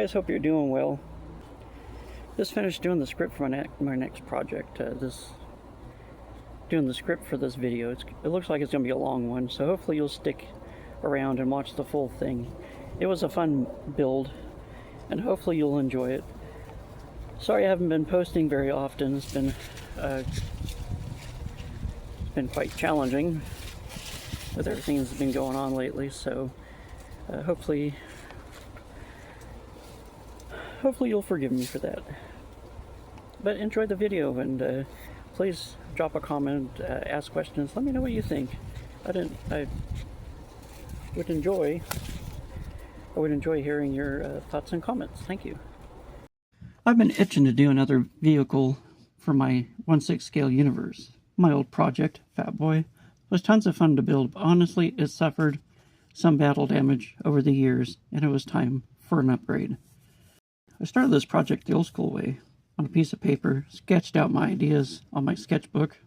guys, hope you're doing well. Just finished doing the script for my next project. Doing the script for this video. It looks like it's going to be a long one, so hopefully you'll stick around and watch the full thing. It was a fun build, and hopefully you'll enjoy it. Sorry I haven't been posting very often. It's been quite challenging with everything that's been going on lately, so hopefully you'll forgive me for that. But enjoy the video, and please drop a comment, ask questions, let me know what you think. I would enjoy hearing your thoughts and comments. Thank you. I've been itching to do another vehicle for my 1/6 scale universe. My old project, Phat Boy, was tons of fun to build, but honestly it suffered some battle damage over the years, and it was time for an upgrade. I started this project the old school way, on a piece of paper, sketched out my ideas on my sketchbook.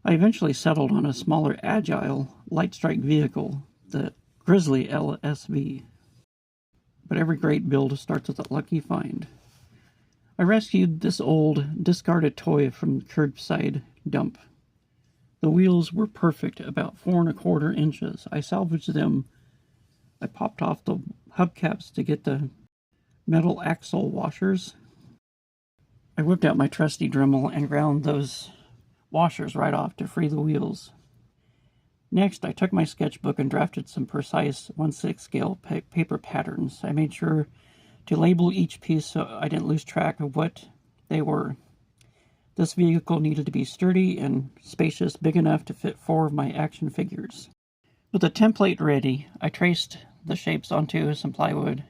I eventually settled on a smaller, agile, light strike vehicle, the Grizzly LSV. But every great build starts with a lucky find. I rescued this old, discarded toy from the curbside dump. The wheels were perfect, about 4 1/4 inches. I salvaged them. I popped off the hubcaps to get the metal axle washers. I whipped out my trusty Dremel and ground those washers right off to free the wheels. Next, I took my sketchbook and drafted some precise 1/6 scale paper patterns. I made sure to label each piece so I didn't lose track of what they were. This vehicle needed to be sturdy and spacious, big enough to fit 4 of my action figures. With the template ready, I traced the shapes onto some plywood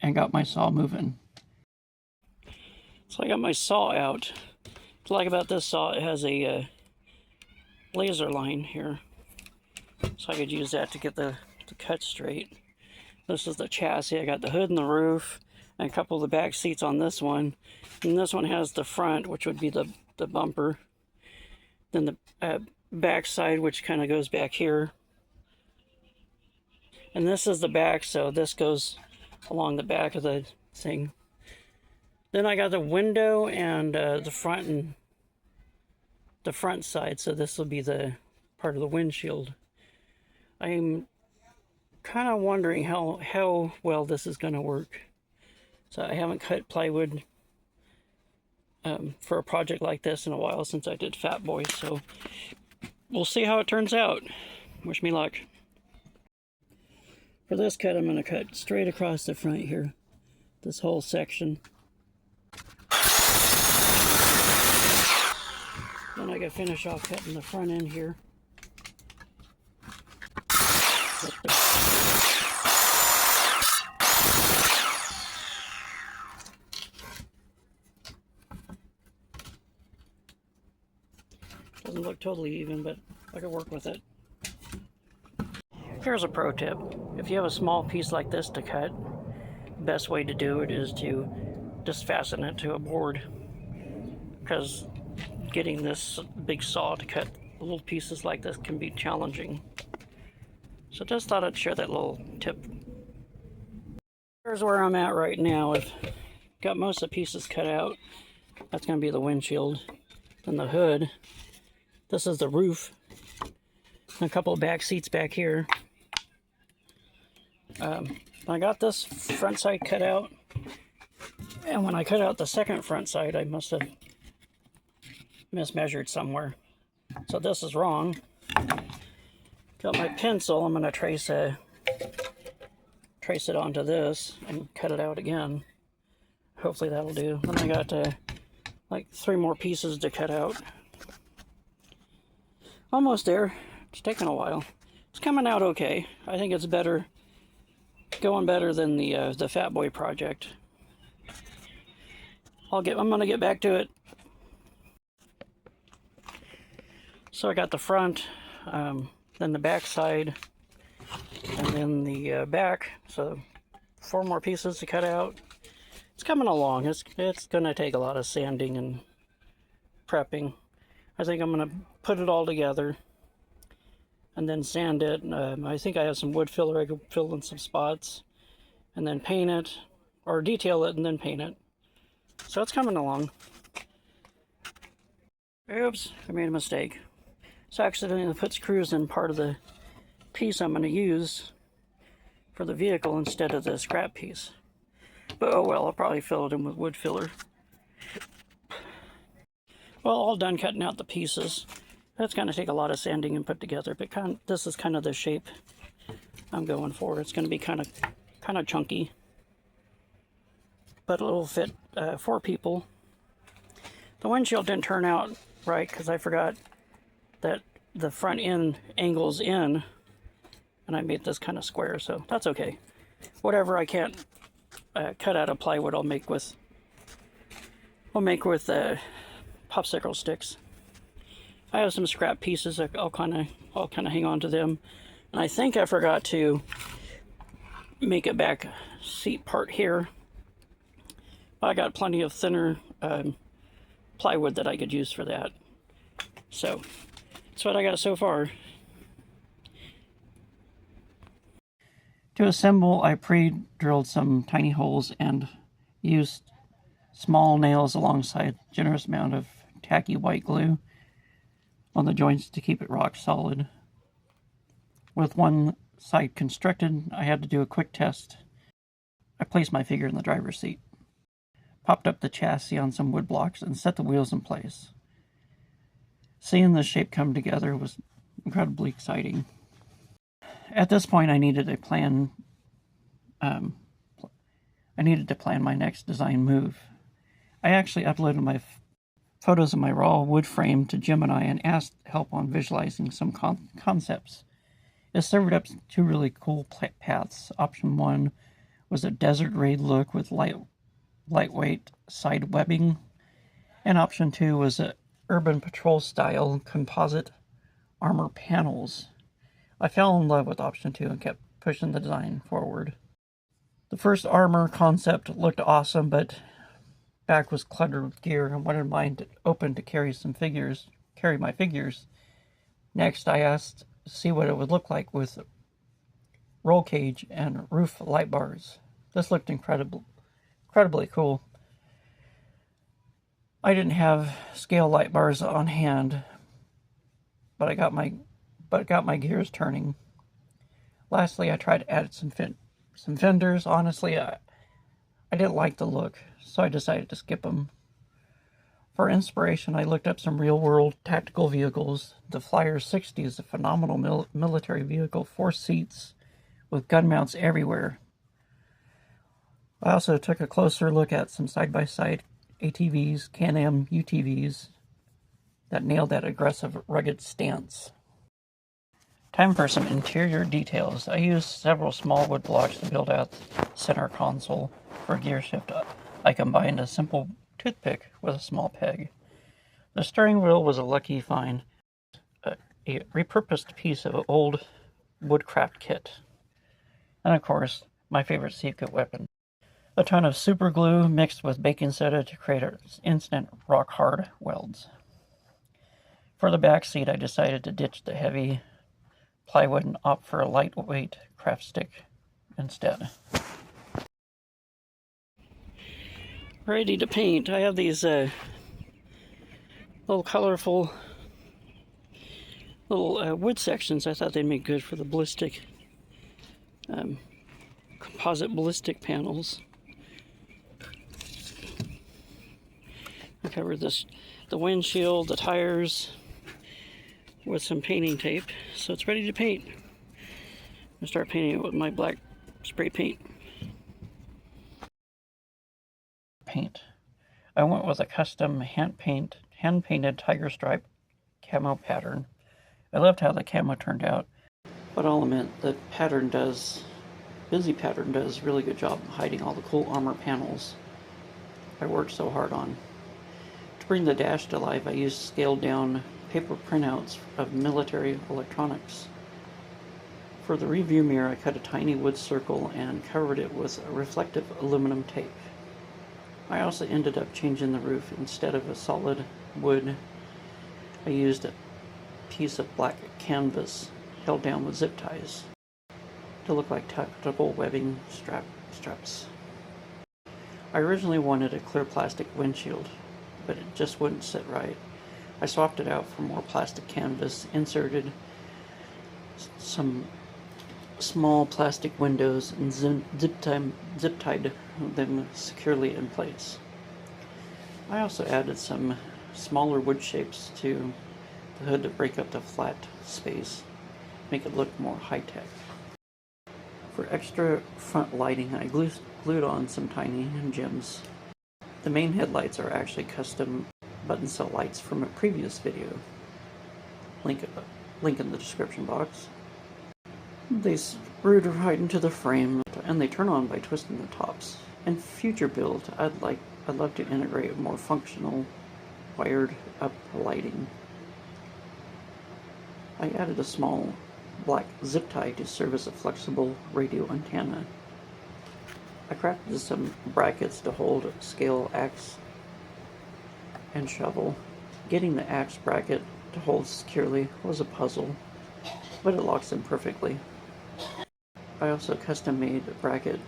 and got my saw moving. So I got my saw out. What I like about this saw, it has a laser line here, so I could use that to get the cut straight. This is the chassis. I got the hood and the roof, and a couple of the back seats on this one. And this one has the front, which would be the bumper. Then the back side, which kind of goes back here. And this is the back, so this goes along the back of the thing. Then I got the window and the front side, so this will be the part of the windshield. I'm kind of wondering how well this is going to work. So I haven't cut plywood for a project like this in a while, since I did Phat Boy, so we'll see how it turns out. Wish me luck. For this cut, I'm going to cut straight across the front here, this whole section. Then I got to finish off cutting the front end here. Doesn't look totally even, but I can work with it. Here's a pro tip. If you have a small piece like this to cut, the best way to do it is to just fasten it to a board, because getting this big saw to cut little pieces like this can be challenging. So just thought I'd share that little tip. Here's where I'm at right now. I've got most of the pieces cut out. That's going to be the windshield. Then the hood. This is the roof. And a couple of back seats back here. I got this front side cut out. And when I cut out the second front side, I must have mismeasured somewhere. So this is wrong. Got my pencil. I'm going to trace it onto this and cut it out again. Hopefully that'll do. Then I got like 3 more pieces to cut out. Almost there. It's taking a while. It's coming out okay. I think it's going better than the Phat Boy project. I'm going to get back to it. So I got the front, then the back side, and then the back. So 4 more pieces to cut out. It's coming along. It's going to take a lot of sanding and prepping. I think I'm going to put it all together and then sand it. I think I have some wood filler I could fill in some spots, and then paint it, or detail it and then paint it. So it's coming along. Oops, I made a mistake. So I accidentally put screws in part of the piece I'm going to use for the vehicle instead of the scrap piece. But oh well, I'll probably fill it in with wood filler. Well, all done cutting out the pieces. That's going to take a lot of sanding and put together, but this is kind of the shape I'm going for. It's going to be kind of chunky, but it'll fit 4 people. The windshield didn't turn out right because I forgot that the front end angles in, and I made this kind of square, so that's okay. Whatever I can't cut out of plywood, I'll make with popsicle sticks. I have some scrap pieces. I'll kind of hang on to them, and I think I forgot to make a back seat part here. I got plenty of thinner plywood that I could use for that. So that's what I got so far. To assemble, I pre-drilled some tiny holes and used small nails alongside a generous amount of tacky white glue on the joints to keep it rock solid. With one side constructed, I had to do a quick test. I placed my figure in the driver's seat, popped up the chassis on some wood blocks, and set the wheels in place. Seeing the shape come together was incredibly exciting. At this point, I needed to plan my next design move. I actually uploaded my photos of my raw wood frame to Gemini and asked help on visualizing some concepts. It served up 2 really cool paths. Option 1 was a desert raid look with lightweight side webbing, and option 2 was a urban patrol style composite armor panels. I fell in love with option 2 and kept pushing the design forward. The first armor concept looked awesome, but back was cluttered with gear and wanted mine open to carry my figures. Next, I asked to see what it would look like with roll cage and roof light bars. This looked incredibly cool. I didn't have scale light bars on hand, but I got my gears turning. Lastly, I tried to add some fenders. Honestly, I didn't like the look, so I decided to skip them. For inspiration, I looked up some real-world tactical vehicles. The Flyer 60 is a phenomenal military vehicle, 4 seats with gun mounts everywhere. I also took a closer look at some side-by-side ATVs, Can-Am UTVs that nailed that aggressive, rugged stance. Time for some interior details. I used several small wood blocks to build out the center console. For gear shift, I combined a simple toothpick with a small peg. The steering wheel was a lucky find, a repurposed piece of old woodcraft kit. And of course, my favorite secret weapon. A ton of super glue mixed with baking soda to create instant rock hard welds. For the back seat, I decided to ditch the heavy plywood and opt for a lightweight craft stick instead. Ready to paint. I have these little colorful little wood sections. I thought they'd make good for the ballistic composite ballistic panels. I covered the windshield, the tires, with some painting tape, so it's ready to paint. I'm gonna start painting it with my black spray paint. I went with a custom hand-painted tiger stripe camo pattern. I loved how the camo turned out, but I'll admit the busy pattern does a really good job hiding all the cool armor panels I worked so hard on. To bring the dash to life, I used scaled down paper printouts of military electronics. For the review mirror, I cut a tiny wood circle and covered it with reflective aluminum tape. I also ended up changing the roof. Instead of a solid wood, I used a piece of black canvas held down with zip ties to look like tactical webbing straps. I originally wanted a clear plastic windshield, but it just wouldn't sit right. I swapped it out for more plastic canvas, inserted some small plastic windows, and zip-tied them securely in place. I also added some smaller wood shapes to the hood to break up the flat space, make it look more high-tech. For extra front lighting, I glued on some tiny gems. The main headlights are actually custom button cell lights from a previous video. Link in the description box. They screwed right into the frame, and they turn on by twisting the tops. In future build, I'd love to integrate more functional, wired up lighting. I added a small black zip tie to serve as a flexible radio antenna. I crafted some brackets to hold scale axe and shovel. Getting the axe bracket to hold securely was a puzzle, but it locks in perfectly. I also custom made a bracket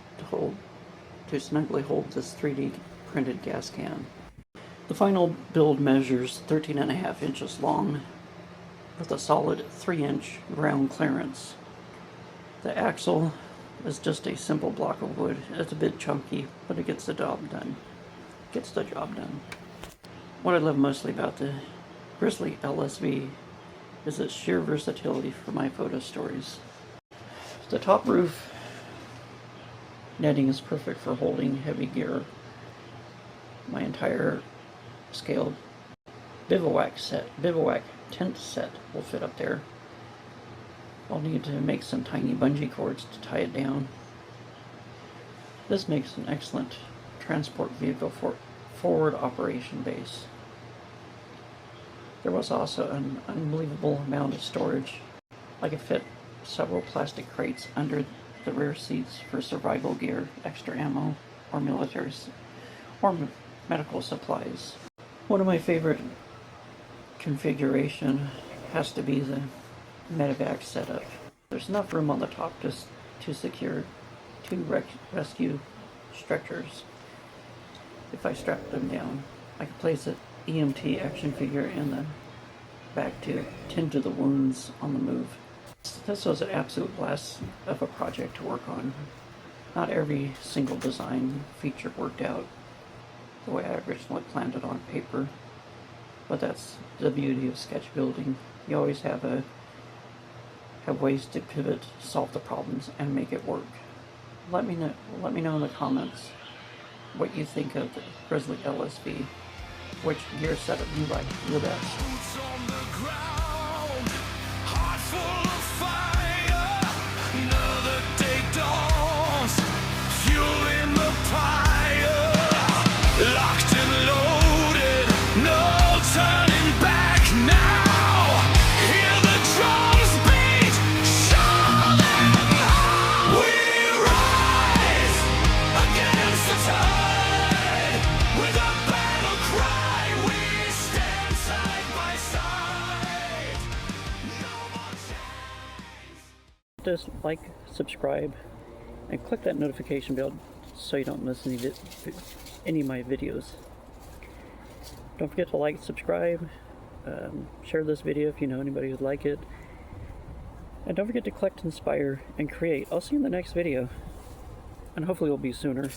to snugly hold this 3D printed gas can. The final build measures 13.5 inches long with a solid 3-inch ground clearance. The axle is just a simple block of wood. It's a bit chunky, but it gets the job done. What I love mostly about the Grizzly LSV is its sheer versatility for my photo stories. The top roof netting is perfect for holding heavy gear. My entire scaled bivouac tent set will fit up there. I'll need to make some tiny bungee cords to tie it down. This makes an excellent transport vehicle for forward operation base. There was also an unbelievable amount of storage. I could fit several plastic crates under the rear seats for survival gear, extra ammo, or medical supplies. One of my favorite configuration has to be the Bivouac setup. There's enough room on the top to secure 2 rescue stretchers. If I strap them down, I can place an EMT action figure in the back to tend to the wounds on the move. This was an absolute blast of a project to work on. Not every single design feature worked out the way I originally planned it on paper, but that's the beauty of sketch building. You always have ways to pivot, solve the problems, and make it work. Let me know in the comments what you think of the Grizzly LSV. Which gear setup you like the best. Just like, subscribe, and click that notification bell so you don't miss any of my videos. Don't forget to like, subscribe, share this video if you know anybody who'd like it, and don't forget to collect, inspire, and create. I'll see you in the next video, and hopefully it'll be soon.